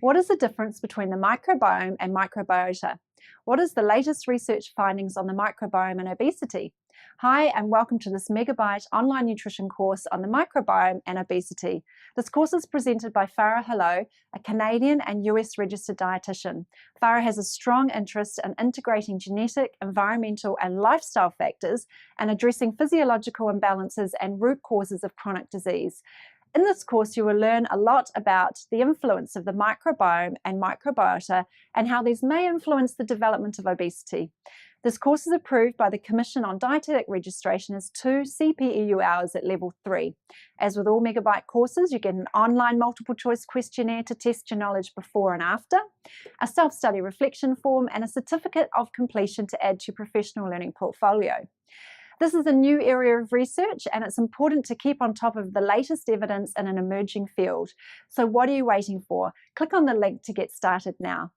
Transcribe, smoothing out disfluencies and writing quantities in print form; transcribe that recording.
What is the difference between the microbiome and microbiota? What is the latest research findings on the microbiome and obesity? Hi, and welcome to this Megabite online nutrition course on the microbiome and obesity. This course is presented by Farah Hello, a Canadian and US registered dietitian. Farah has a strong interest in integrating genetic, environmental, and lifestyle factors and addressing physiological imbalances and root causes of chronic disease. In this course, you will learn a lot about the influence of the microbiome and microbiota and how these may influence the development of obesity. This course is approved by the Commission on Dietetic Registration as 2 CPEU hours at level 3. As with all Megabite courses, you get an online multiple choice questionnaire to test your knowledge before and after, a self-study reflection form, and a certificate of completion to add to your professional learning portfolio. This is a new area of research, and it's important to keep on top of the latest evidence in an emerging field. So what are you waiting for? Click on the link to get started now.